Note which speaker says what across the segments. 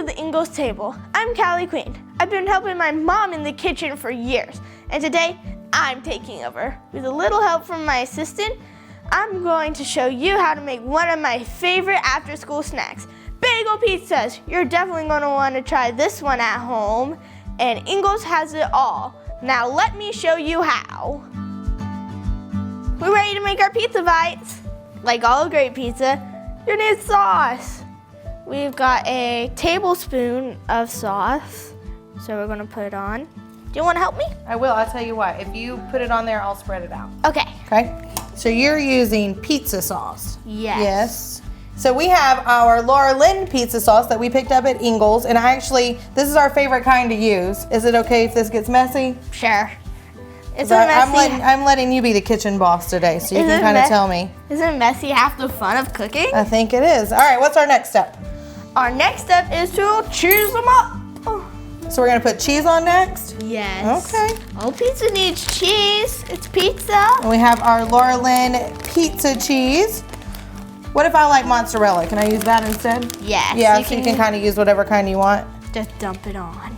Speaker 1: the Ingles table. I'm Callie Queen. I've been helping my mom in the kitchen for years, and today I'm taking over. With a little help from my assistant, I'm going to show you how to make one of my favorite after-school snacks, bagel pizzas. You're definitely going to want to try this one at home, and Ingles has it all. Now let me show you how. We're ready to make our pizza bites. Like all great pizza, you need sauce. We've got a tablespoon of sauce, so we're gonna put it on. Do you wanna help me?
Speaker 2: I will, I'll tell you what. If you put it on there, I'll spread it out.
Speaker 1: Okay.
Speaker 2: Okay, so you're using pizza sauce.
Speaker 1: Yes.
Speaker 2: Yes. So we have our Laura Lynn pizza sauce that we picked up at Ingles, and this is our favorite kind to use. Is it okay if this gets messy?
Speaker 1: Sure. It's messy.
Speaker 2: I'm letting you be the kitchen boss today, so you can kind of tell me.
Speaker 1: Isn't messy half the fun of cooking?
Speaker 2: I think it is. All right, what's our next step?
Speaker 1: Our next step is to cheese them up. Oh.
Speaker 2: So we're gonna put cheese on next?
Speaker 1: Yes.
Speaker 2: Okay.
Speaker 1: All pizza needs cheese. It's pizza.
Speaker 2: And we have our Laura Lynn pizza cheese. What if I like mozzarella? Can I use that instead?
Speaker 1: Yes.
Speaker 2: Yeah, so you can kind of use whatever kind you want.
Speaker 1: Just dump it on.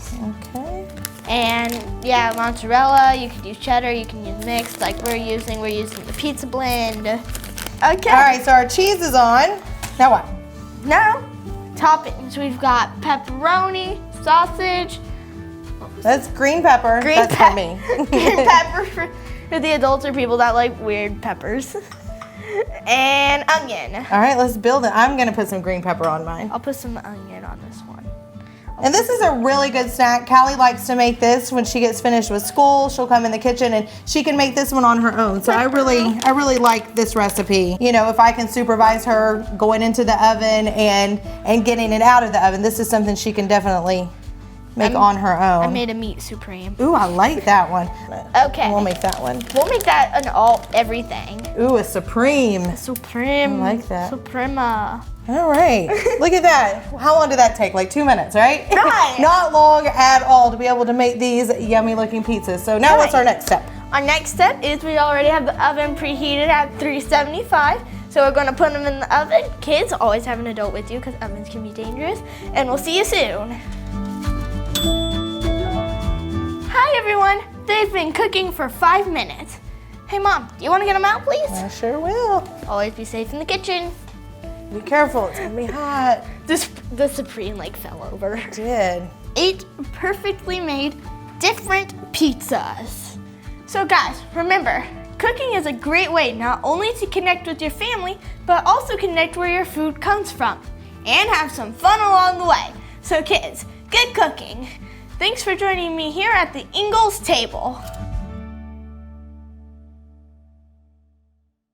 Speaker 2: Okay.
Speaker 1: And yeah, mozzarella, you could use cheddar, you can use mixed like we're using the pizza blend. Okay.
Speaker 2: All right, so our cheese is on. Now what?
Speaker 1: Now, toppings. We've got pepperoni, sausage.
Speaker 2: That's green pepper. That's for me.
Speaker 1: Green pepper for the adults or people that like weird peppers. And onion.
Speaker 2: All right, let's build it. I'm gonna put some green pepper on mine.
Speaker 1: I'll put some onion on this one.
Speaker 2: And this is a really good snack. Callie likes to make this when she gets finished with school. She'll come in the kitchen and she can make this one on her own. So I really like this recipe. You know, if I can supervise her going into the oven and getting it out of the oven, this is something she can definitely make on her own.
Speaker 1: I made a meat supreme.
Speaker 2: Ooh, I like that one.
Speaker 1: Okay.
Speaker 2: We'll make that one.
Speaker 1: We'll make that an everything.
Speaker 2: Ooh, a supreme.
Speaker 1: Supreme.
Speaker 2: I like that.
Speaker 1: Suprema.
Speaker 2: All right, look at that. How long did that take? Like 2 minutes, right?
Speaker 1: Right.
Speaker 2: Not long at all to be able to make these yummy looking pizzas. So now what's our next step?
Speaker 1: Our next step is we already have the oven preheated at 375. So we're gonna put them in the oven. Kids, always have an adult with you because ovens can be dangerous. And we'll see you soon. Hi everyone, they've been cooking for 5 minutes. Hey Mom, do you wanna get them out please?
Speaker 2: I sure will.
Speaker 1: Always be safe in the kitchen.
Speaker 2: Be careful, it's gonna be hot.
Speaker 1: The Supreme fell over.
Speaker 2: It did.
Speaker 1: 8 perfectly made different pizzas. So guys, remember, cooking is a great way not only to connect with your family, but also connect where your food comes from and have some fun along the way. So kids, good cooking. Thanks for joining me here at the Ingles table.